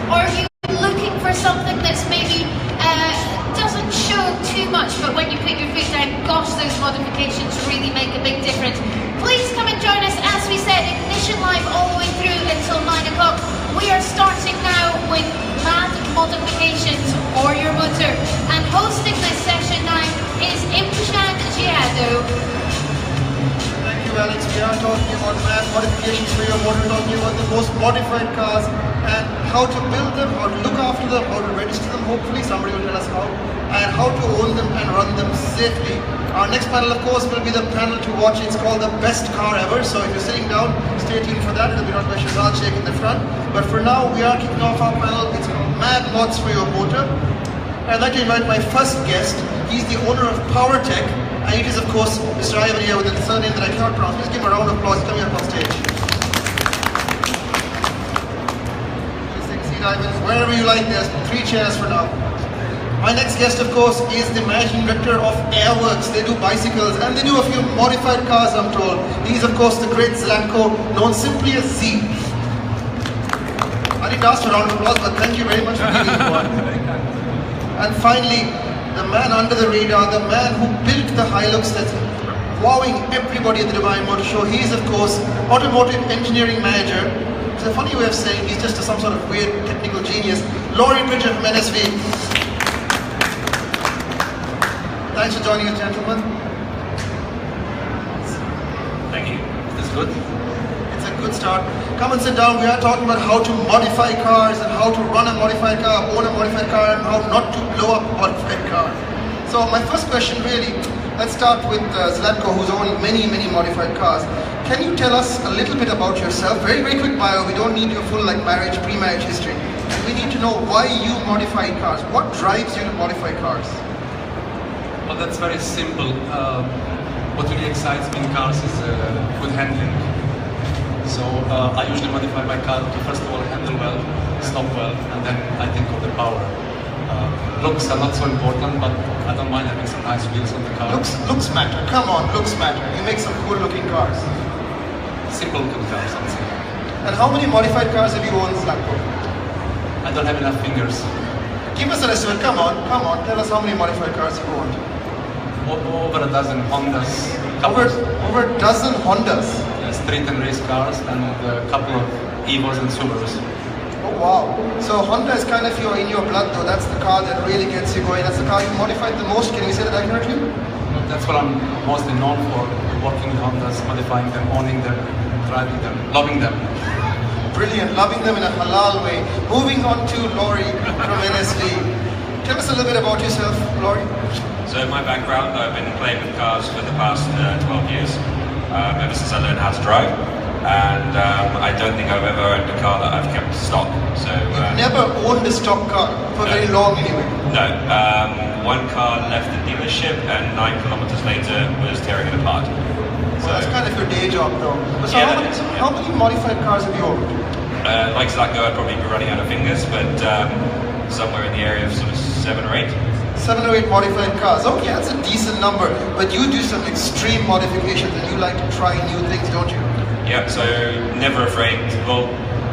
Or are you looking for something that's maybe doesn't show too much, but when you put your foot down, gosh, those modifications really make a big difference. Please come and join us. As we said, Ignition Live all the way through until 9 o'clock. We are starting now with mad modifications for your motor. And hosting this session now is Imshan Giado. Thank you, Alex. We are talking about mad modifications for your motor, talking about the most modified cars and how to build them, how to look after them, how to register them, hopefully somebody will tell us how, and how to own them and run them safely. Our next panel, of course, will be the panel to watch. It's called the best car ever, so if you're sitting down, stay tuned for that. It'll be run by Shazad Sheikh in the front. But for now, we are kicking off our panel. It's called Mad Mods for Your Motor. I'd like to invite my first guest. He's the owner of PowerTech, and it is, of course, Mr. Ivan here with a surname that I cannot pronounce. Please give him a round of applause. Coming up on stage. Please take a seat, Ivan. Wherever you like, there's 3 chairs for now. My next guest, of course, is the managing director of Airworks. They do bicycles and they do a few modified cars, I'm told. He's, of course, the great Zlatko, known simply as Z. I didn't ask for a round of applause, but thank you very much for giving me one. And finally, the man under the radar, the man who built the Hilux that's wowing everybody at the Dubai Motor Show. He is, of course, automotive engineering manager. It's a funny way of saying he's just some sort of weird technical genius. Laurie Bridger from NSV. Thanks for joining us, gentlemen. Thank you. Is this good? It's a good start. Come and sit down. We are talking about how to modify cars and how to run a modified car, own a modified car, and how not to blow up a modified car. So my first question really, let's start with Zlatko, who's owned many modified cars. Can you tell us a little bit about yourself? Very quick bio. We don't need your full marriage, pre-marriage history. We need to know why you modify cars. What drives you to modify cars? Well, that's very simple. What really excites me in cars is good handling. So I usually modify my car to first of all handle well, stop well, and then I think of the power. Looks are not so important, but I don't mind having some nice wheels on the car. Looks matter. Come on, looks matter. You make some cool looking cars. Simple looking cars, I would say. And how many modified cars have you owned, Zlatko? I don't have enough fingers. Give us an estimate. Come on. Tell us how many modified cars you've owned. Over a dozen Hondas. Over a dozen Hondas? Street and race cars, and a couple of Evos and Subarus. Oh wow. So Honda is kind of in your blood though. That's the car that really gets you going. That's the car you modified the most. Can we say that accurately? That's what I'm mostly known for. Working with Hondas, modifying them, owning them, driving them, loving them. Brilliant. Loving them in a halal way. Moving on to Laurie from NSV. Tell us a little bit about yourself, Laurie. So my background, I've been playing with cars for the past 12 years, ever since I learned how to drive, and I don't think I've ever owned a car that I've kept stock. So you've never owned a stock car for very long anyway? No. One car left the dealership and 9 kilometers later was tearing it apart. So that's kind of your day job though. So yeah, how many modified cars have you owned? Like Zlatko, I'd probably be running out of fingers, but somewhere in the area of sort of 7 or 8. 7 or 8 modified cars. Okay, that's a decent number. But you do some extreme modifications and you like to try new things, don't you? Yeah, so never afraid. Well,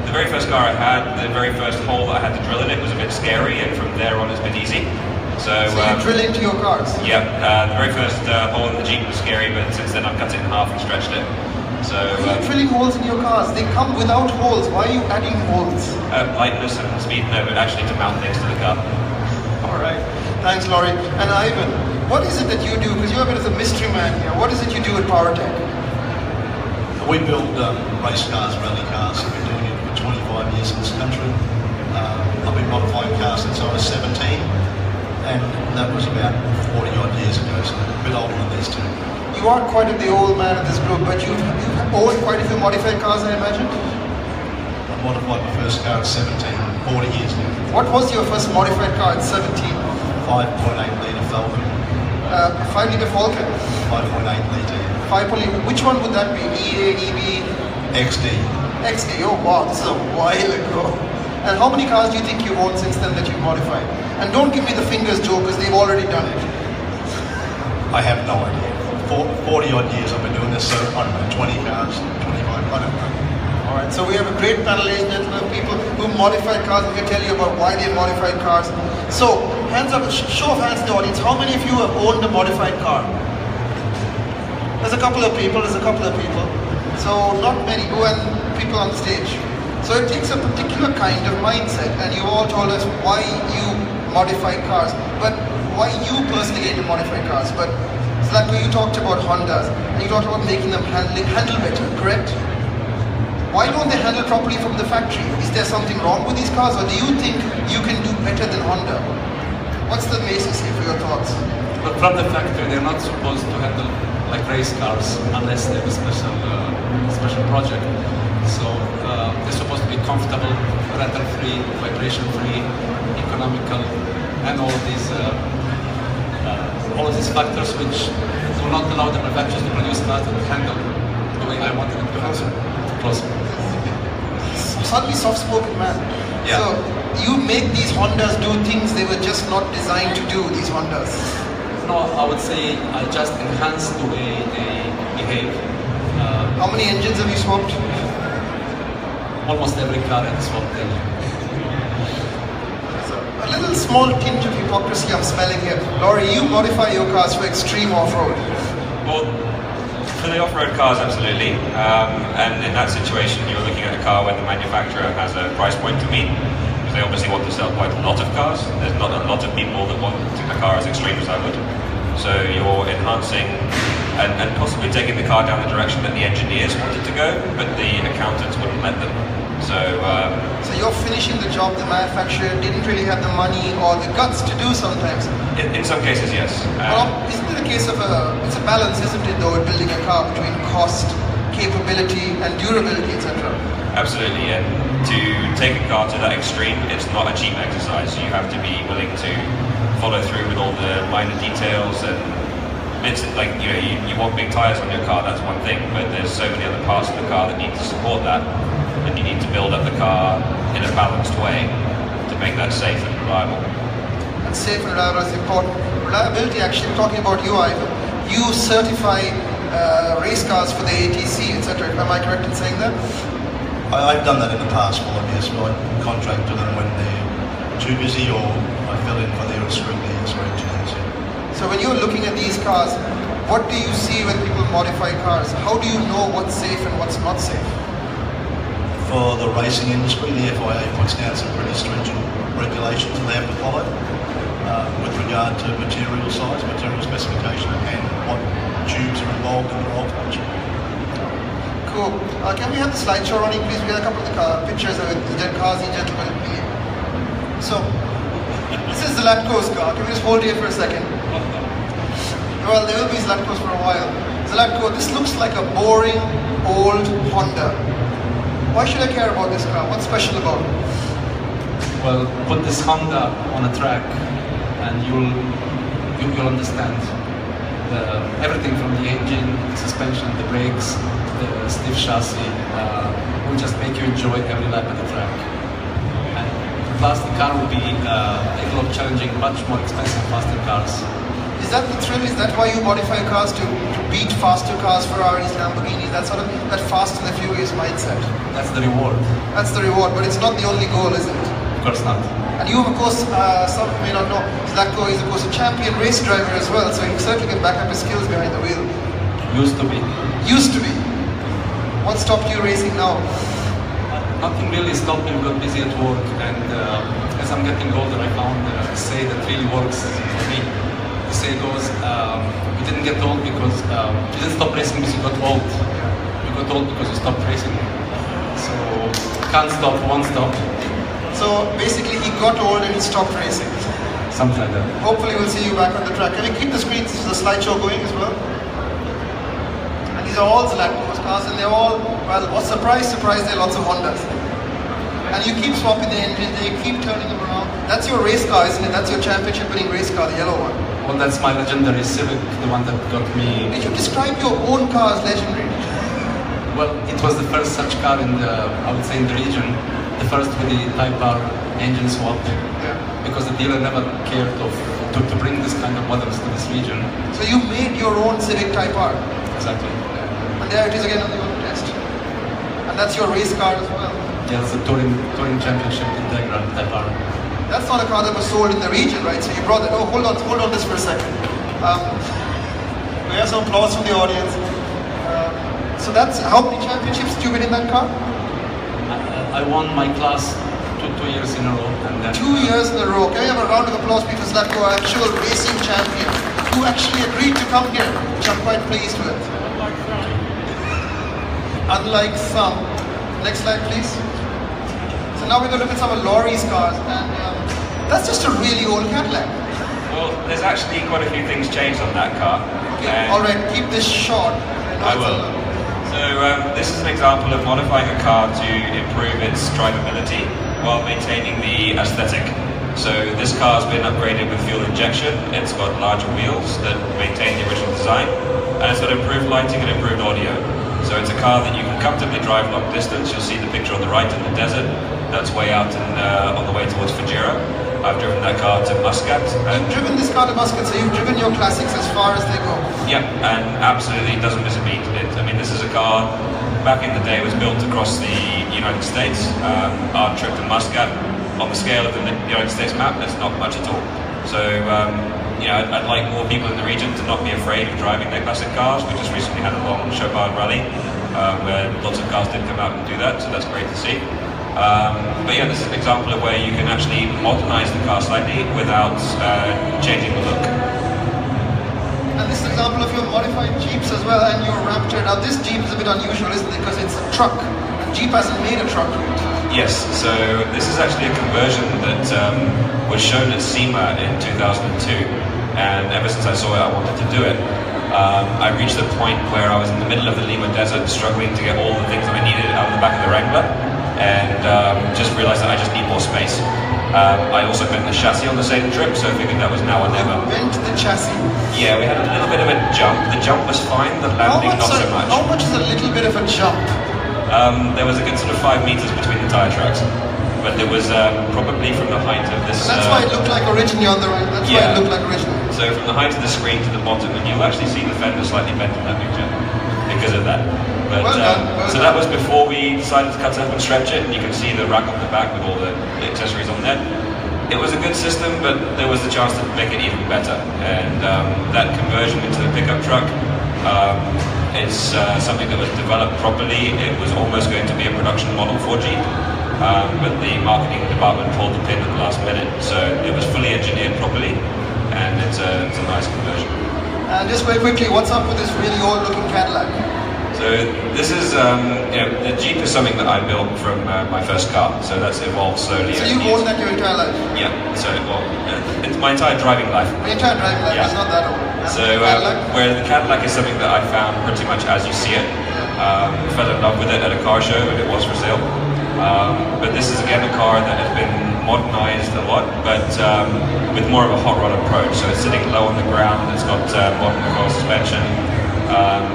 the very first car I had, the very first hole that I had to drill in it was a bit scary, and from there on it's been easy. So you drill into your cars? Yeah, the very first hole in the Jeep was scary, but since then I've cut it in half and stretched it. So why are you drilling holes in your cars? They come without holes. Why are you adding holes? Lightness and speed, no, but actually to mount things to the car. Alright. Thanks, Laurie. And Ivan, what is it that you do? Because you're a bit of a mystery man here. What is it you do at PowerTech? We build race cars, rally cars. We've been doing it for 25 years in this country. I've been modifying cars since I was 17, and that was about 40 odd years ago, so a bit older than these two. You are quite the old man of this group, but you've owned quite a few modified cars, I imagine? I modified my first car at 17, 40 years ago. What was your first modified car at 17? 5.8 litre Falcon. 5 litre Falcon? 5.8 litre. 5.8. Which one would that be? EA, EB? XD. XD. Oh wow, this is a while ago. And how many cars do you think you've owned since then that you've modified? And don't give me the fingers joke, because they've already done it. I have no idea. 40 odd years I've been doing this, so I don't know, 20 cars, 25, I don't know. Alright, so we have a great panel, ladies and gentlemen, of people who modify cars and can tell you about why they modified cars. So, hands up, show of hands in the audience, how many of you have owned a modified car? There's a couple of people, So, not many, and people on stage. So it takes a particular kind of mindset, and you all told us why you modify cars, but why you personally get to modify cars. But it's like when you talked about Hondas, and you talked about making them handle better, correct? Why don't they handle properly from the factory? Is there something wrong with these cars, or do you think you can do better than Honda? What's the basis here for your thoughts? But from the factory, they're not supposed to handle like race cars unless they have a special project. So they're supposed to be comfortable, rattle-free, vibration-free, economical, and all of these factors which do not allow the manufacturers to produce cars that handle the way I wanted them to handle. Closer. Suddenly soft-spoken man. Yeah. So you make these Hondas do things they were just not designed to do, these Hondas. No, I would say I just enhance the way they behave. How many engines have you swapped? Almost every car has swapped in. A little small tinge of hypocrisy I'm smelling here. Laurie, you modify your cars for extreme off-road. Well, for the off-road cars, absolutely. And in that situation, you're looking at a car where the manufacturer has a price point to meet. Because they obviously want to sell quite a lot of cars. There's not a lot of people that want a car as extreme as I would. So you're enhancing and possibly taking the car down the direction that the engineers wanted to go, but the accountants wouldn't let them. So you're finishing the job the manufacturer didn't really have the money or the guts to do sometimes. In some cases, yes. Well, isn't it a case of it's a balance, isn't it, though, in building a car between cost, capability, and durability, etc.? Absolutely, and to take a car to that extreme, it's not a cheap exercise. You have to be willing to follow through with all the minor details, and it's like, you want big tires on your car, that's one thing, but there's so many other parts of the car that need to support that, and you need to build up the car in a balanced way to make that safe and reliable. And safe and reliable is important. Reliability, actually, talking about you, Ivan, you certify race cars for the ATC, etc. Am I correct in saying that? I've done that in the past 5 years. I contracted them when they're too busy, or I fill in for their engineers. So when you're looking at these cars, what do you see when people modify cars? How do you know what's safe and what's not safe? For the racing industry, the FIA puts down some pretty stringent regulations that they have to follow with regard to material size, material specification, and what tubes are involved in the roll punch. Cool. Can we have the slideshow running, please? We got a couple of the pictures of the cars, the gentlemen. So, this is Zlatko's car. Can we just hold here for a second? Well, there will be Zlatko's for a while. Zlatko, this looks like a boring, old Honda. Why should I care about this car? What's special about it? Well, put this Honda on a track and you'll understand everything from the engine, the suspension, the brakes, the stiff chassis will just make you enjoy every lap of the track. And plus the car will be a lot challenging, much more expensive, faster cars. Is that the thrill? Is that why you modify cars to beat faster cars, Ferraris, Lamborghinis, that sort of that fast and the furious mindset? That's the reward. That's the reward, but it's not the only goal, is it? Of course not. And you, of course, some may not know, Zlatko is of course a champion race driver as well, so he certainly can back up his skills behind the wheel. Used to be. Used to be. What stopped you racing now? Nothing really stopped me. We got busy at work, and as I'm getting older, I found a say that really works for me. The say goes, you didn't get old because you didn't stop racing because you got old. You got old because you stopped racing. So can't stop, won't stop. So basically, he got old and he stopped racing. Something like that. Hopefully, we'll see you back on the track. Can we keep the screen, the slideshow going as well? And these are all Zlatko's cars, and they're all, well, what's surprise, there are lots of Hondas. And you keep swapping the engines, and you keep turning them around. That's your race car, isn't it? That's your championship-winning race car, the yellow one. Well, that's my legendary Civic, the one that got me. Did you describe your own car as legendary? Well, it was the first such car in the, I would say, in the region. The first with the Type R engine swap. Yeah. Because the dealer never cared to bring this kind of models to this region. So you made your own Civic Type R? Exactly. And there it is again on the auto test. And that's your race car as well. Yeah, it's the Touring Championship Integra Type R. That's not a car that was sold in the region, right? So you brought it. Oh, hold on this for a second. We have some applause from the audience. So that's how many championships did you win in that car? I won my class two years in a row. And then, 2 years in a row. Can we have a round of applause because Zlatko, actual racing champion, who actually agreed to come here, which I'm quite pleased with. Unlike some. Next slide, please. So now we're going to look at some of Laurie's cars, and that's just a really old Cadillac. Well, there's actually quite a few things changed on that car. Okay, all right, keep this short. I will. So this is an example of modifying a car to improve its drivability while maintaining the aesthetic. So this car has been upgraded with fuel injection. It's got larger wheels that maintain the original design, and it's got improved lighting and improved audio. So it's a car that you can comfortably drive long distance. You'll see the picture on the right in the desert. That's way out on the way towards Fujairah. I've driven that car to Muscat. You've driven this car to Muscat, so you've driven your classics as far as they go. Yeah, and absolutely doesn't miss a beat. I mean, this is a car, back in the day, was built across the United States. Our trip to Muscat, on the scale of the United States map, that's not much at all. So, you know, I'd like more people in the region to not be afraid of driving their classic cars. We just recently had a long Chopard rally where lots of cars did come out and do that, so that's great to see. But yeah, this is an example of where you can actually modernize the car slightly without changing the look. And this is an example of your modified Jeeps as well, and your Raptor. Now this Jeep is a bit unusual, isn't it? Because it's a truck. Jeep hasn't made a truck yet. Yes, so this is actually a conversion that was shown at SEMA in 2002, and ever since I saw it, I wanted to do it. I reached the point where I was in the middle of the Lima Desert, struggling to get all the things that I needed out of the back of the Wrangler, and just realized that I just need more space. I also bent the chassis on the same trip, so I figured that was now or never. Bent the chassis? Yeah, we had a little bit of a jump. The jump was fine, the landing not so much. How much is a little bit of a jump? There was a good sort of 5 meters between the tyre tracks, but there was probably from the height of this... That's why it looked like originally on the right, that's why it looked like originally. So from the height of the screen to the bottom, and you'll actually see the fender slightly bent in that picture because of that. But, well done, so that was before we decided to cut it up and stretch it, and you can see the rack on the back with all the accessories on there. It was a good system, but there was the chance to make it even better, and that conversion into the pickup truck, it's something that was developed properly. It was almost going to be a production model for Jeep, but the marketing department pulled the pin at the last minute, so it was fully engineered properly, and it's a nice conversion. And just very quickly, what's up with this really old-looking Cadillac? So this is, the Jeep is something that I built from my first car, so that's evolved slowly. So you've owned that your entire life? Yeah, so it's my entire driving life. Your entire driving life, it's not that old. So where the Cadillac is something that I found pretty much as you see it. Fell in love with it at a car show and it was for sale. But this is again a car that has been modernized a lot, but with more of a hot rod approach. So it's sitting low on the ground, it's got modern coil suspension.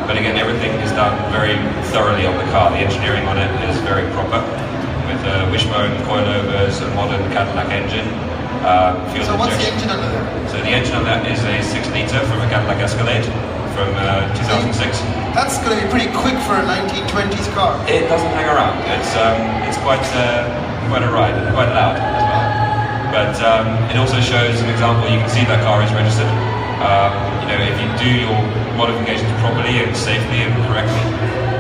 But again, everything is done very thoroughly on the car. The engineering on it is very proper, with wishbone, coilovers, a modern Cadillac engine. So what's the engine under there? So the engine on that is a 6-litre from a Cadillac Escalade from 2006. That's going to be pretty quick for a 1920s car. It doesn't hang around. It's quite a ride, and quite loud as well. But it also shows an example. You can see that car is registered. You know, if you do your modifications properly and safely and correctly,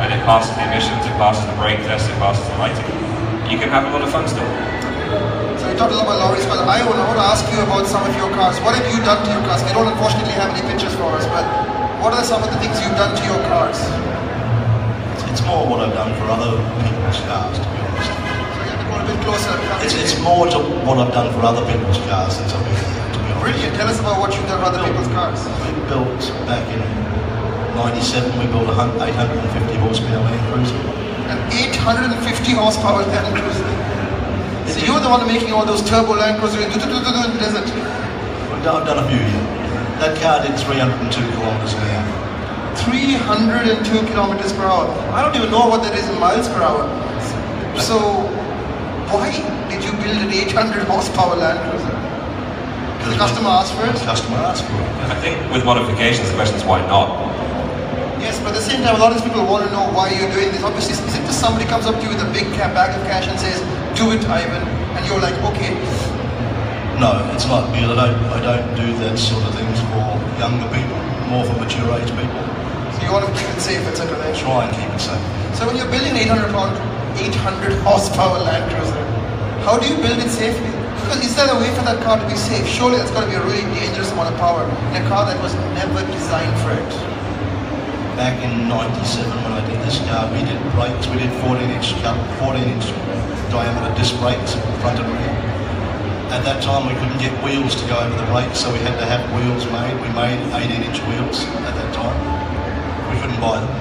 and it passes the emissions, it passes the brake test, it passes the lighting, you can have a lot of fun still. So we talked a lot about Laurie's cars. I want to ask you about some of your cars. What have you done to your cars? I don't unfortunately have any pictures for us, but what are some of the things you've done to your cars? It's more what I've done for other people's cars, to be honest. So you have to go a bit closer. It's more to what I've done for other people's cars since I've been here, to be honest. Brilliant. Tell us about what you've done for other people's cars. We built back in '97. We built a 850 horsepower Land Cruiser. An 850 horsepower Land Cruiser. So you're the one making all those turbo Land Cruisers in the desert. I've done a few, yeah. That car did 302 kilometers an hour. 302 kilometers per hour. I don't even know what that is in miles per hour. So why did you build an 800 horsepower Land Cruiser? Because the customer asked for it? The customer asked for it. I think with modifications, the question is why not? Yes, but at the same time, a lot of people want to know why you're doing this. Obviously, is it just somebody comes up to you with a big bag of cash and says, do it, Ivan, and you're like, okay. No, it's not, because I don't do that sort of things for younger people, more for mature age people. So you want to keep it safe, etc. Try and keep it safe. So when you're building 800 horsepower Land Cruiser, how do you build it safely? Because is there a way for that car to be safe? Surely that's got to be a really dangerous amount of power in a car that was never designed for it. Back in '97 when I did this car, we did brakes, we did 14-inch diameter disc brakes, front and rear. At that time we couldn't get wheels to go over the brakes, so we had to have wheels made. We made 18-inch wheels at that time. We couldn't buy them.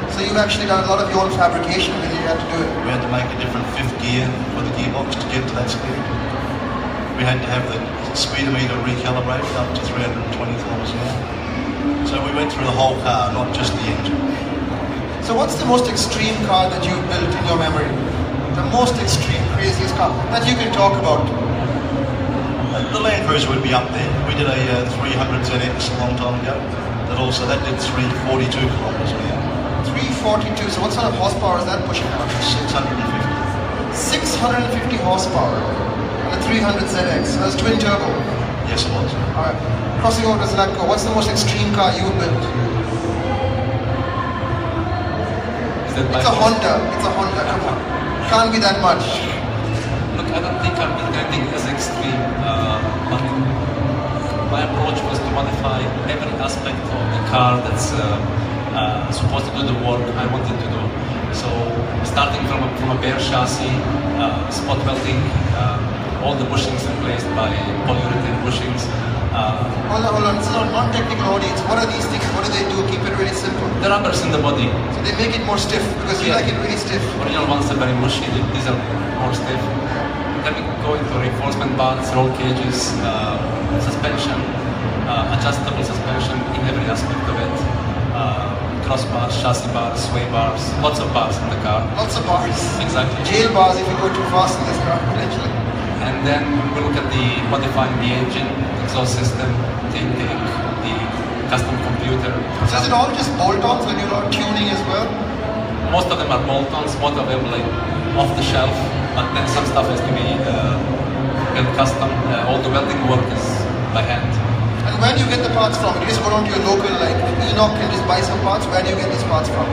So you've actually done a lot of your own fabrication when you had to do it. We had to make a different fifth gear for the gearbox to get to that speed. We had to have the speedometer recalibrated up to 320 kilometers an hour. So we went through the whole car, not just the engine. So what's the most extreme car that you've built in your memory? The most extreme, craziest car that you can talk about? The Land Cruiser would be up there. We did a 300 ZX a long time ago. That did 342 kilometers an hour. 342, so what sort of horsepower is that pushing out? 650. 650 horsepower on a 300 ZX, so that's twin turbo. Yes, it was. Alright, crossing over to Zlatko, what's the most extreme car you built? It's a Honda, come on. Can't be that much. Look, I don't think I'm building anything as extreme, but my approach was to modify every aspect of the car that's supposed to do the work I wanted to do. So, starting from a bare chassis, spot welding, all the bushings replaced by polyurethane bushings. Hold on, this is a non-technical audience. What are these things? What do they do? Keep it really simple. The rubbers in the body. So they make it more stiff, because you like it really stiff. Original ones are very mushy, these are more stiff. Then we go into reinforcement bars, roll cages, suspension, adjustable suspension in every aspect of it. Crossbars, chassis bars, sway bars, lots of bars in the car. Lots of bars. Exactly. Jail bars if you go too fast in this car, potentially. And then we look at modifying the engine, exhaust system, the intake, the custom computer. So is it all just bolt-ons when you're tuning as well? Most of them are bolt-ons, most of them like off the shelf, but then some stuff has to be built custom. All the welding work is by hand. And where do you get the parts from? You just go down to your local, like Enoch, and just buy some parts. Where do you get these parts from?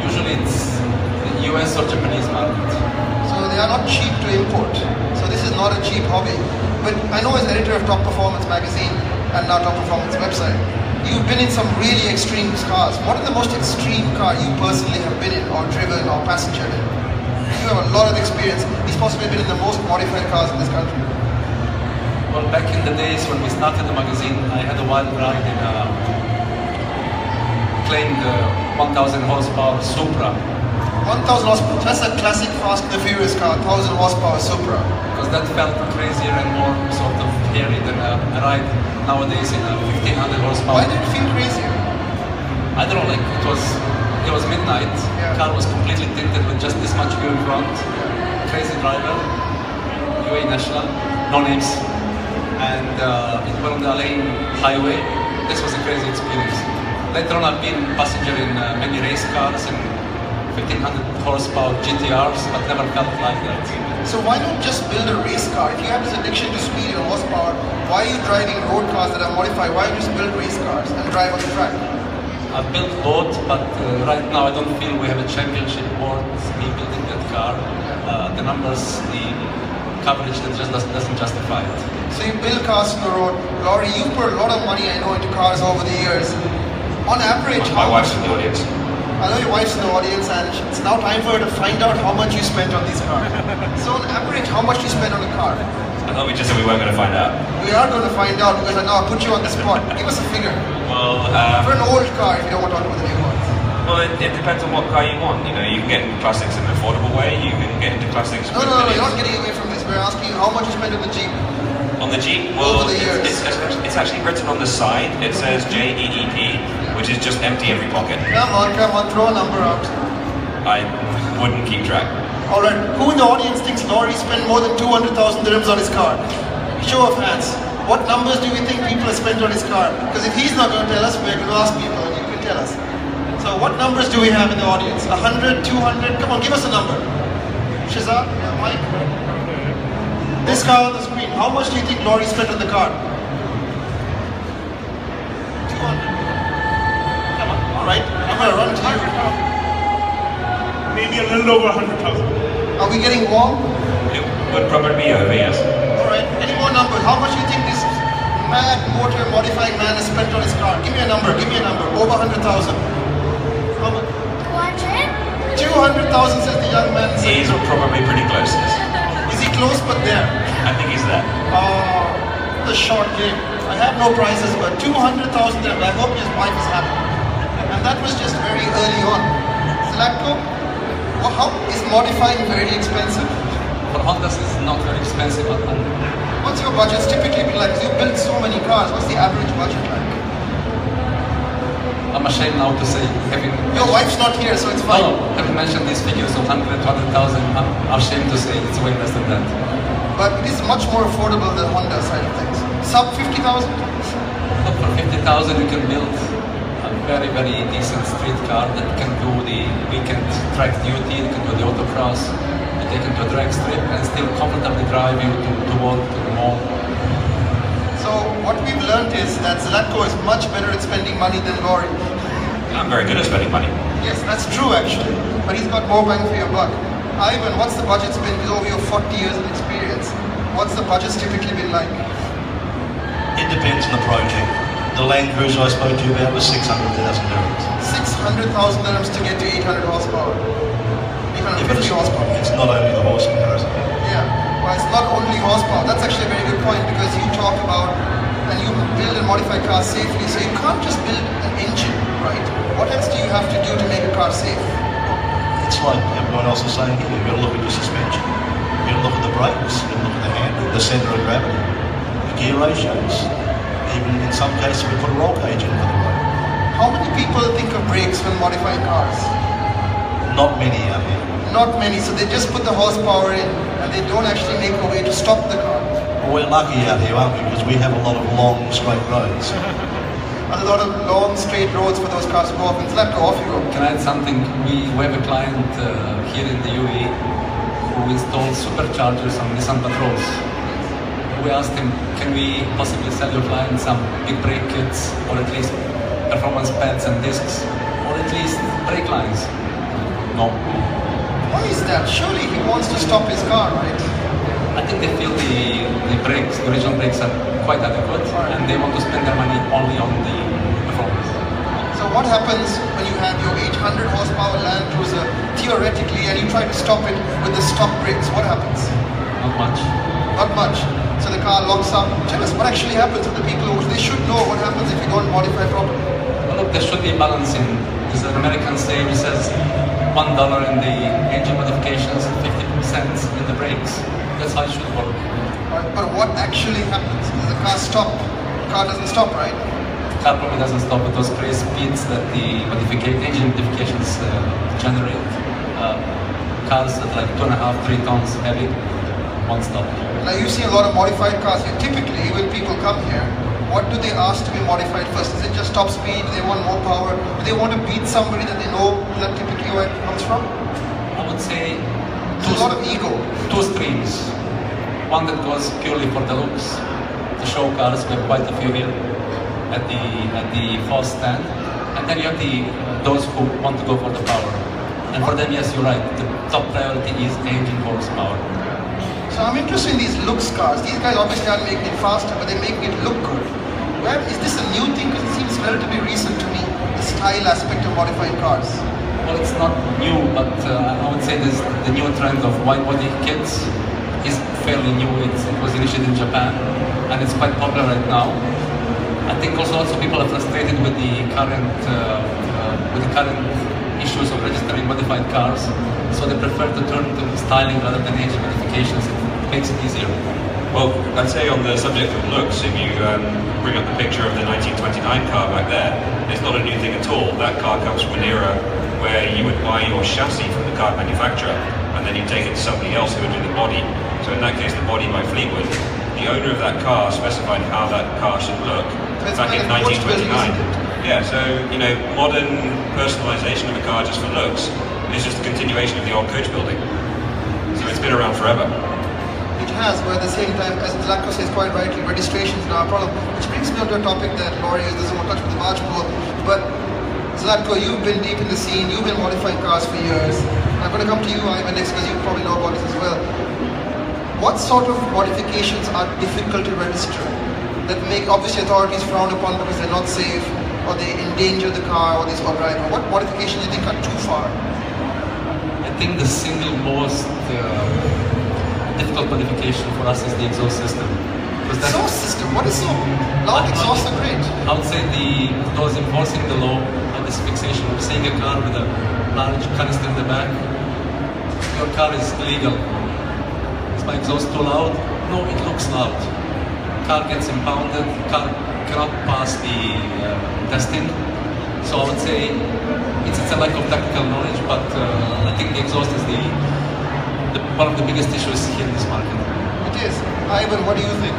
Usually it's the US or Japanese market. So they are not cheap to import. So this is not a cheap hobby. But I know as editor of Top Performance magazine and now Top Performance website, you've been in some really extreme cars. What is the most extreme car you personally have been in or driven or passenger in? You have a lot of experience. He's possibly been in the most modified cars in this country. Well, back in the days when we started the magazine, I had a wild ride in a claimed 1,000 horsepower Supra. 1,000 horsepower, that's a classic Fast and the Furious car, 1,000 horsepower Supra. Because that felt crazier and more sort of hairy than a ride nowadays in a 1,500 horsepower. Why did it feel crazier? I don't know, like it was midnight, car was completely tinted with just this much view in front, crazy driver, UAE national, no names, and it went on the LA highway. This was a crazy experience. Later on I've been passenger in many race cars and 1,500 horsepower GTRs, but never felt like that. So why not just build a race car? If you have this addiction to speed and horsepower, why are you driving road cars that are modified? Why don't you just build race cars and drive on the track? I've built both, but right now I don't feel we have a championship worth me building that car. The numbers, the coverage, that just doesn't justify it. So you build cars on the road. Laurie, you've put a lot of money, I know, into cars over the years. On average, My wife's in the audience. I know your wife's in the audience, and it's now time for her to find out how much you spent on these cars. So on average, how much do you spend on a car? I thought we just said we weren't going to find out. We are going to find out because I now put you on the spot. Give us a figure. Well, For an old car, if you don't want to talk about the new ones. well, it depends on what car you want. You know, you can get into classics in an affordable way. You can get into classics. No, you're not getting away from this. We're asking how much you spent on the Jeep. On the Jeep, well, Over the years. it's actually written on the side. It says JEEP, which is just empty every pocket. Come on, throw a number out. I wouldn't keep track. Alright, who in the audience thinks Laurie spent more than 200,000 dirhams on his car? Show of hands. What numbers do we think people have spent on his car? Because if he's not going to tell us, we're going to ask people and you can tell us. So what numbers do we have in the audience? 100, 200? Come on, give us a number. Shazad, yeah, Mike? This car on the screen, how much do you think Laurie spent on the car? 200. Come on, alright, I'm going to run to you. Maybe a little over 100,000. Are we getting warm? It would probably be over, yes. Alright, any more numbers? How much do you think this mad motor modifying man has spent on his car? Give me a number, over 100,000. How much? 200,000 says the young man. He's probably pretty close to this. Is he close but there? I think he's there. Oh, the short game. I have no prizes, but 200,000 there. I hope his wife is happy. And that was just very early on. Zlatko, how is modifying very expensive? For Hondas, it's not very expensive. What's your budget typically been like? You built so many cars. What's the average budget like? I'm ashamed now to say, Your wife's not here, so it's fine. No, having mentioned these figures of 100, 200,000, I'm ashamed to say it's way less than that. But it is much more affordable than Honda side of things. Sub 50,000? But for 50,000, you can build a very, very decent street car that can do the weekend track duty, it can do the autocross, you take it to a drag strip and still comfortably drive you to work, to the mall. So what we've learned is that Zlatko is much better at spending money than Laurie. I'm very good at spending money. Yes, that's true actually. But he's got more bang for your buck. Ivan, what's the budget been over your 40 years of experience? What's the budget's typically been like? It depends on the project. The Land Cruiser I spoke to you about was 600,000 dirhams. 600,000 dirhams to get to 800 horsepower. 850 horsepower. It's not only the horse comparison. Yeah, well, it's not only horsepower. That's actually a very good point because you talk about and you build and modify cars safely. So you can't just build an engine, right? What else do you have to do to make a car safe? It's like everyone else is saying here, you've got to look at your suspension. You've got to look at the brakes, you've got to look at the handle, the centre of gravity, the gear ratios. Even in some cases we put a roll cage in for the road. How many people think of brakes when modifying cars? Not many out here. Not many, so they just put the horsepower in and they don't actually make a way to stop the car. Well, we're lucky out here, aren't we? Because we have a lot of long, straight roads. A lot of long, straight roads for those cars to go off. And Zlatko, off you go. Can I add something? We have a client here in the UAE who installs superchargers on Nissan Patrols. We asked him, can we possibly sell your client some big brake kits or at least performance pads and discs or at least brake lines? No. Why is that? Surely he wants to stop his car, right? I think they feel the brakes, the original brakes are quite adequate and they want to spend their money only on the performance. So what happens when you have your 800 horsepower Land Cruiser theoretically and you try to stop it with the stop brakes? What happens? Not much. Not much. So the car locks up. Tell us what actually happens to the people who they should know what happens if you don't modify properly. Well, look, there should be balancing. There's an American saying which says $1 in the engine modifications and 50 cents in the brakes. That's how it should work. But what actually happens? Does the car stop? The car doesn't stop, right? The car probably doesn't stop at those crazy speeds that the engine modifications generate. Cars that like 2.5, 3 tons heavy won't stop. Now you see a lot of modified cars here. Typically, when people come here, what do they ask to be modified first? Is it just top speed? Do they want more power? Do they want to beat somebody that they know that typically where it comes from? I would say There's a lot of ego. two streams. One that goes purely for the looks, the show cars. We have quite a few here at the first stand, and then you have those who want to go for the power. And for them, yes, you're right. The top priority is engine horsepower. So I'm interested in these looks cars. These guys obviously aren't making it faster, but they're making it look good. Is this a new thing? Because it seems relatively recent to me, the style aspect of modifying cars. Well, it's not new, but I would say this, the new trend of wide body kits is fairly new. It was initiated in Japan, and it's quite popular right now. I think also people are frustrated with the current issues of registering modified cars, so they prefer to turn to styling rather than engine modifications. It makes it easier. Well, I'd say on the subject of looks, if you bring up the picture of the 1929 car back there, it's not a new thing at all. That car comes from an era where you would buy your chassis from the car manufacturer and then you take it to somebody else who would do the body. So in that case, the body by Fleetwood, the owner of that car specified how that car should look back in 1929. Yeah, so, modern personalisation of a car just for looks is just a continuation of the old coach building. So it's been around forever. It has, but at the same time, as Zlatko says quite rightly, registration is now a problem. Which brings me on to a topic that Laurie doesn't want to touch with the barge pole. But Zlatko, you've been deep in the scene, you've been modifying cars for years. I'm going to come to you, Ivan, next, because you probably know about this as well. What sort of modifications are difficult to register? That make, obviously, authorities frown upon because they're not safe, or they endanger the car, or they stop driving. What modifications do you think are too far? I think the single most difficult modification for us is the exhaust system. Exhaust system? What is so? Loud exhausts are great. I would say those enforcing the law and this fixation of seeing a car with a large canister in the back. Your car is illegal. Is my exhaust too loud? No, it looks loud. Car gets impounded, car cannot pass the testing. So I would say it's a lack of technical knowledge, but I think the exhaust is one of the biggest issues here in this market. It is. Ivan, what do you think?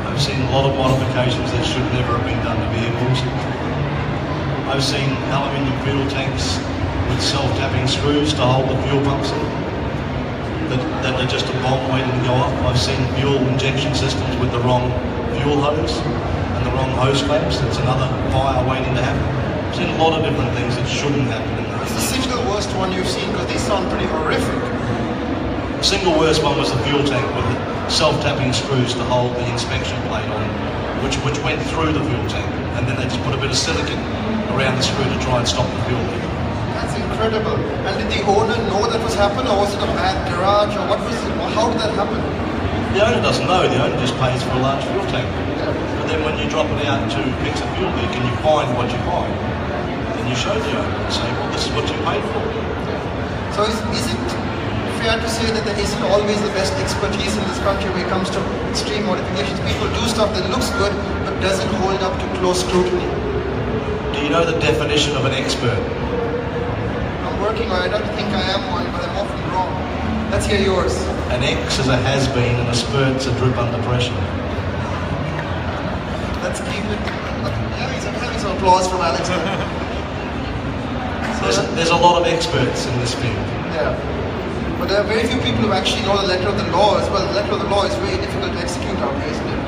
I've seen a lot of modifications that should never have been done to vehicles. I've seen aluminium fuel tanks with self-tapping screws to hold the fuel pumps in. That are just a bomb waiting to go off. I've seen fuel injection systems with the wrong fuel hose and the wrong hose clamps. That's another fire waiting to happen. I've seen a lot of different things that shouldn't happen in those. It's the single worst one you've seen, because these sound pretty horrific. The single worst one was the fuel tank with the self-tapping screws to hold the inspection plate on, which went through the fuel tank, and then they just put a bit of silicone around the screw to try and stop the fuel leak. That's incredible. And did the owner know that was happening, or was it a bad garage, or what was it? How did that happen? The owner doesn't know. The owner just pays for a large fuel tank. But then when you drop it out to fix a fuel leak and you find what you find, then you show the owner and say, well, this is what you paid for. So is it fair to say that there isn't always the best expertise in this country when it comes to extreme modifications? People do stuff that looks good but doesn't hold up to close scrutiny. Do you know the definition of an expert? I'm working on it. I don't think I am one, but I'm often wrong. Let's hear yours. An X is a has-been and a spurt's a drip under pressure. Let's keep it. I'm having some applause from Alex. There's a lot of experts in this field. Yeah. But there are very few people who actually know the letter of the law as well. The letter of the law is very difficult to execute out here, isn't it?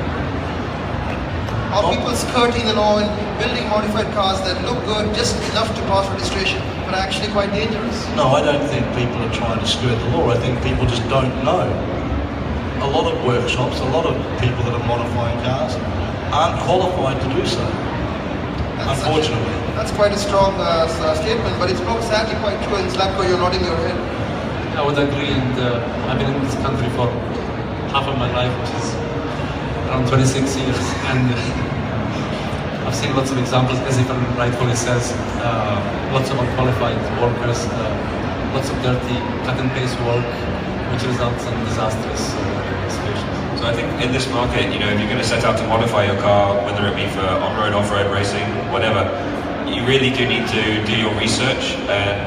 Are people skirting the law and building modified cars that look good, just enough to pass registration, but are actually quite dangerous? No, I don't think people are trying to skirt the law. I think people just don't know. A lot of workshops, a lot of people that are modifying cars aren't qualified to do so, unfortunately. That's quite a strong statement, but it's sadly quite true. In Zlatko, you're nodding your head. I would agree, and I've been in this country for half of my life, which is around 26 years, and I've seen lots of examples, as Ivan rightfully says, lots of unqualified workers, lots of dirty cut and paste work, which results in disastrous situations. So I think in this market, if you're going to set out to modify your car, whether it be for on-road, off-road racing, whatever, you really do need to do your research and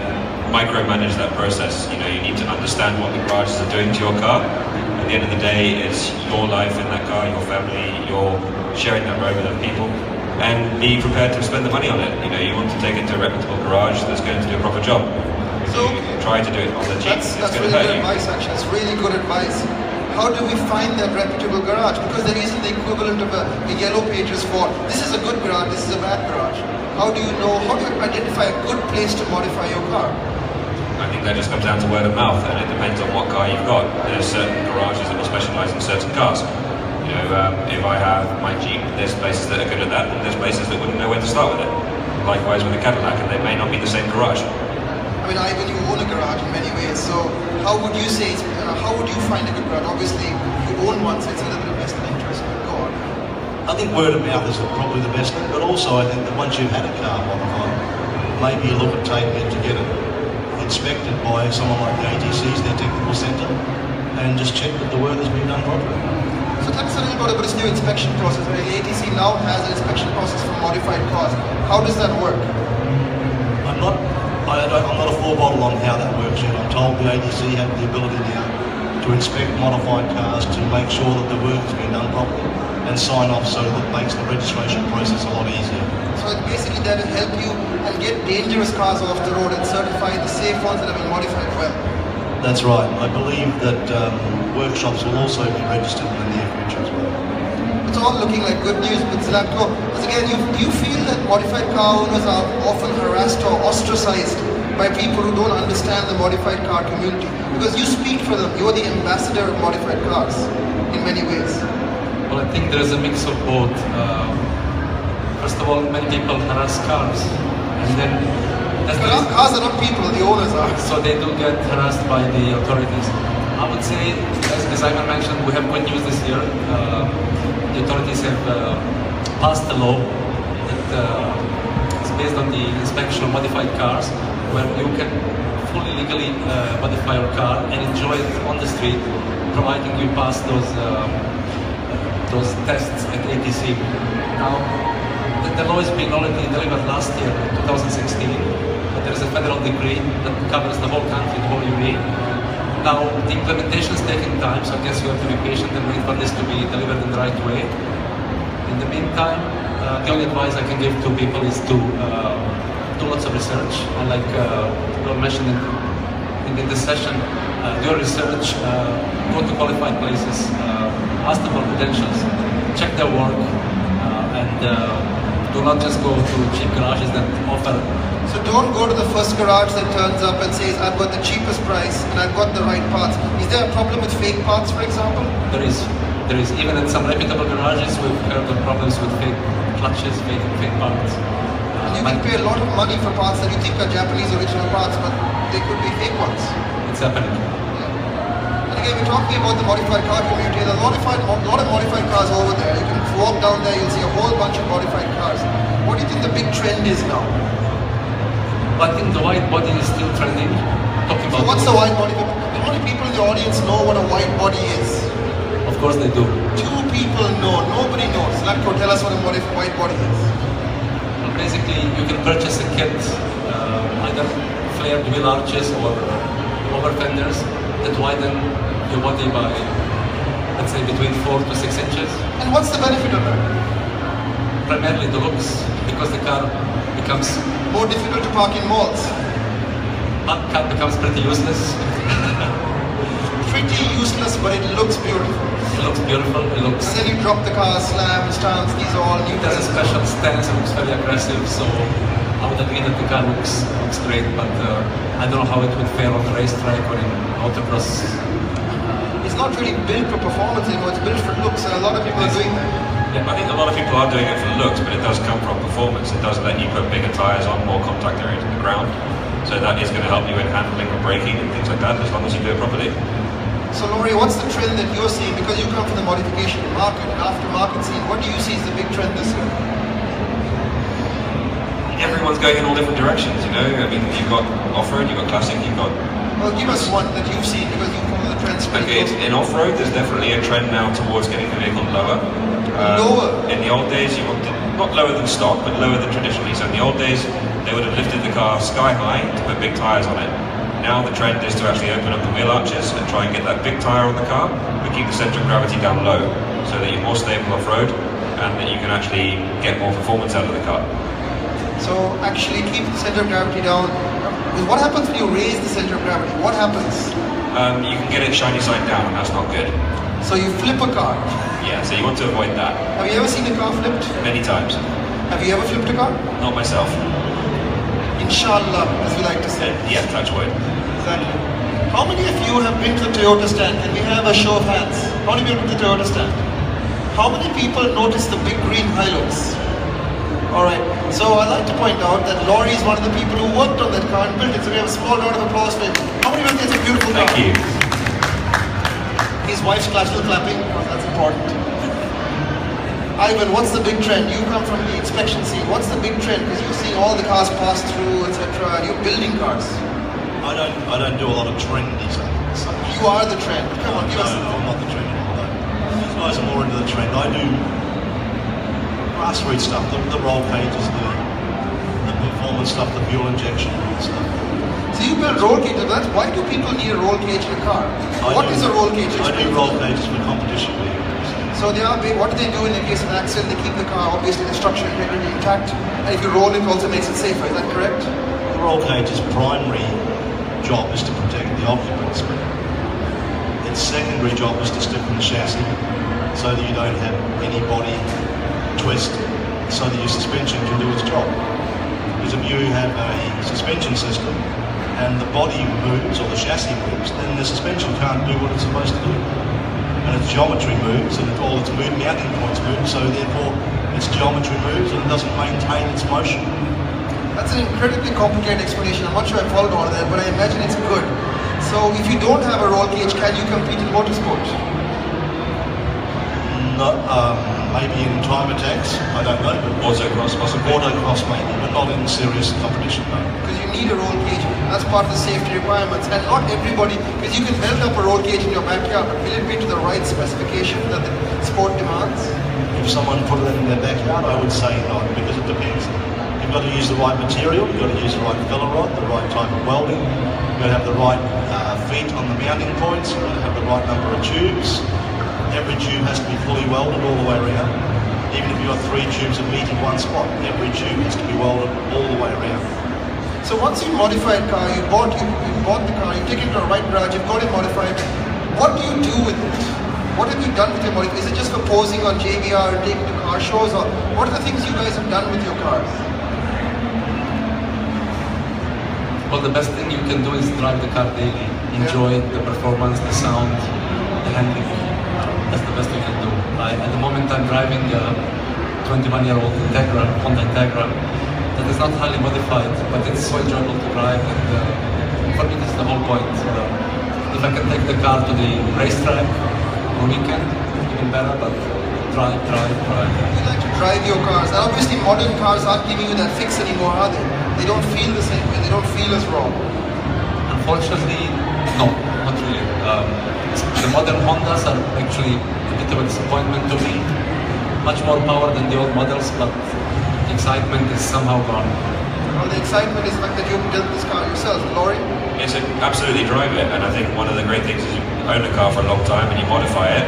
micromanage that process. You need to understand what the garages are doing to your car. At the end of the day, it's your life in that car, your family, you're sharing that road with other people, and be prepared to spend the money on it. You want to take it to a reputable garage that's going to do a proper job. If you try to do it on the cheap, it's going to hurt you. That's really good advice, actually. That's really good advice. How do we find that reputable garage? Because there isn't the equivalent of a yellow pages for this is a good garage, this is a bad garage. How do you identify a good place to modify your car? I think that just comes down to word of mouth, and it depends on what car you've got. There's certain garages that will specialise in certain cars. If I have my Jeep, there's places that are good at that, and there's places that wouldn't know where to start with it. Likewise with a Cadillac, and they may not be the same garage. I mean, Ivan, you own a garage in many ways, so how would you say, how would you find a good garage? Obviously, you own one, so it's a little bit of best interest. Go on. I think word of mouth is probably the best thing, but also I think that once you've had a car modified, maybe you look at taking it to get it inspected by someone like the ATC's, their technical centre, and just check that the work has been done properly. So tell us a little bit about this new inspection process. The ATC now has an inspection process for modified cars. How does that work? I'm not a full bottle on how that works yet. I'm told the ATC have the ability now to to inspect modified cars to make sure that the work has been done properly and sign off, so that makes the registration process a lot easier. So it's basically there to help you and get dangerous cars off the road and certify the safe ones that have been modified well. That's right. I believe that workshops will also be registered in the near future as well. It's all looking like good news, but Zlatko, once again, do you feel that modified car owners are often harassed or ostracized by people who don't understand the modified car community? Because you speak for them, you're the ambassador of modified cars in many ways. Well, I think there is a mix of both. First of all, many people harass cars, and then cars are not people, the owners are. So they do get harassed by the authorities. I would say, as Simon mentioned, we have good news this year. The authorities have passed a law that is based on the inspection of modified cars, where you can fully legally modify your car and enjoy it on the street, providing you pass those tests at ATC. Now, the law is being already delivered last year, 2016, but there is a federal decree that covers the whole country, the whole UAE. Now, the implementation is taking time, so I guess you have to be patient and wait for this to be delivered in the right way. In the meantime, the only advice I can give to people is to do lots of research. And like you mentioned in this session, do your research, go to qualified places, ask them for credentials, check their work, and do not just go to cheap garages that offer. So don't go to the first garage that turns up and says, I've got the cheapest price and I've got the right parts. Is there a problem with fake parts, for example? There is. Even at some reputable garages, we've heard of problems with fake clutches, fake parts. You can pay a lot of money for parts that you think are Japanese original parts, but they could be fake ones. It's happening. And again, we're talking about the modified car community. There's a lot of modified cars over there. You can walk down there, you'll see a whole bunch of modified cars. What do you think the big trend is now? I think the wide body is still trending. Talking about. So what's the wide body? How many people in the audience know what a wide body is? Of course they do. 2 people know. Nobody knows. Zlatko, tell us what a wide body is. Well, basically, you can purchase a kit, either flared wheel arches or over fenders that widen your body by, let's say, between 4 to 6 inches. And what's the benefit of that? Primarily the looks, because the car becomes more difficult to park in malls. Car becomes pretty useless. Pretty useless, but it looks beautiful. It looks beautiful. It looks. And then you drop the car, slam, stance. These are all new. It has a special stance. It looks very aggressive. So I would agree that the car looks great, but I don't know how it would fare on the racetrack or in autocross. It's not really built for performance anymore. It's built for looks, and a lot of people are doing that. Yeah, I think a lot of people are doing it for looks, but it does come from performance. It does let you put bigger tyres on, more contact area to the ground. So that is going to help you in handling and braking and things like that, as long as you do it properly. So Laurie, what's the trend that you're seeing? Because you come from the modification market and aftermarket scene, what do you see as the big trend this year? Everyone's going in all different directions, you know. I mean, you've got off-road, you've got classic, you've got... Well, give us one that you've seen, because you come from the trend space. Okay, in off-road, there's definitely a trend now towards getting the vehicle lower. Lower? In the old days, you wanted, not lower than stock, but lower than traditionally. So in the old days, they would have lifted the car sky high to put big tyres on it. Now the trend is to actually open up the wheel arches and try and get that big tyre on the car, but keep the centre of gravity down low, so that you're more stable off-road, and that you can actually get more performance out of the car. So actually keep the centre of gravity down. What happens when you raise the centre of gravity? What happens? You can get it shiny side down, and that's not good. So you flip a car? Yeah, so you want to avoid that. Have you ever seen a car flipped? Many times. Have you ever flipped a car? Not myself. Inshallah, as we like to say. Yeah, touch wood. Exactly. How many of you have been to the Toyota stand? Can we have a show of hands? How many people to the Toyota stand? How many people notice the big green Hilux? Alright, so I'd like to point out that Laurie is one of the people who worked on that car and built it. So we have a small round of applause for him. How many people think it's a beautiful car? Thank you. His wife's classical clapping, because that's important. Ivan, what's the big trend? You come from the inspection scene. What's the big trend? Because you're seeing all the cars pass through, etc. You're building cars. I don't do a lot of trendy stuff. You are the trend. Come on, give us. No, I'm not the trend. These guys are more into the trend. I do grassroots stuff, the roll cages, the performance stuff, the fuel injection stuff. So you build roll cages. That's why do people need a roll cage in a car? What is a roll cage? I do Explain. roll cages for competition vehicles. So what do they do in the case of an accident? They keep the car obviously the structure integrity intact, and if you roll it, also makes it safer. Is that correct? The roll cage's primary job is to protect the occupants. Its secondary job is to stiffen the chassis so that you don't have any body twist, so that your suspension can do its job. Because if you have a suspension system and the body moves or the chassis moves, then the suspension can't do what it's supposed to do. And its geometry moves and all its mounting points move, so therefore its geometry moves and it doesn't maintain its motion. That's an incredibly complicated explanation. I'm not sure I followed all of that, but I imagine it's good. So if you don't have a roll cage, can you compete in motorsport? Not, maybe in time attacks, I don't know, but Autocross possibly. autocross maybe, but not in serious competition, no. Because you need a roll cage. That's part of the safety requirements. And not everybody, because you can build up a roll cage in your backyard, but will it be to the right specification that the sport demands? If someone put it in their backyard, I would say not, because it depends. You've got to use the right material, you've got to use the right filler rod, the right type of welding, you've got to have the right feet on the mounting points, you've got to have the right number of tubes. Every tube has to be fully welded all the way around. Even if you've got 3 tubes of meat in one spot, every tube has to be welded all the way around. So once you modify a car, you bought the car, you take it to the right garage, you've got it modified. What do you do with it? What have you done with your modification? Is it just for posing on JBR and taking to car shows, or what are the things you guys have done with your cars? Well, the best thing you can do is drive the car daily. Enjoy the performance, the sound, the handling. That's the best you can do. At the moment I'm driving a 21-year-old Honda Integra that is not highly modified, but it's so enjoyable to drive, and for me that's the whole point. If I can take the car to the racetrack on weekend, even better, but drive. You like to drive your cars. And obviously modern cars aren't giving you that fix anymore, are they? They don't feel the same way, they don't feel as raw. Unfortunately, no, not really. The modern Hondas are actually a bit of a disappointment to me. Much more power than the old models, but the excitement is somehow gone. Well, the excitement is the fact that you built this car yourself. Laurie? Yes, absolutely drive it, and I think one of the great things is you own a car for a long time and you modify it,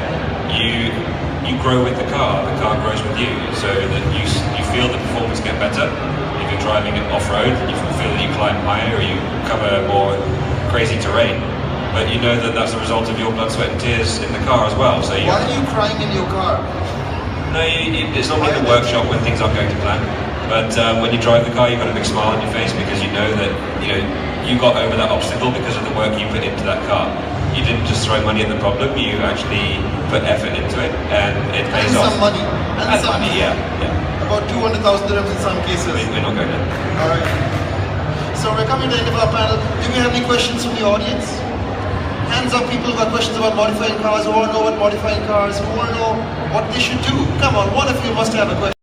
you grow with the car grows with you, so that you feel the performance get better. If you're driving it off-road, you feel that you climb higher or you cover more crazy terrain. But you know that that's a result of your blood, sweat and tears in the car as well. So why are you crying in your car? No, it's normally in the workshop when things aren't going to plan. But when you drive the car, you've got a big smile on your face because you know that you got over that obstacle because of the work you put into that car. You didn't just throw money at the problem; you actually put effort into it, and it pays off. Some money. And some money, yeah. About 200,000 dirhams in some cases. We're not going there. All right. So we're coming to the end of our panel. Do we have any questions from the audience? Hands up, people who have questions about modifying cars, who want to know about modifying cars, who want to know what they should do. Come on, one of you must have a question.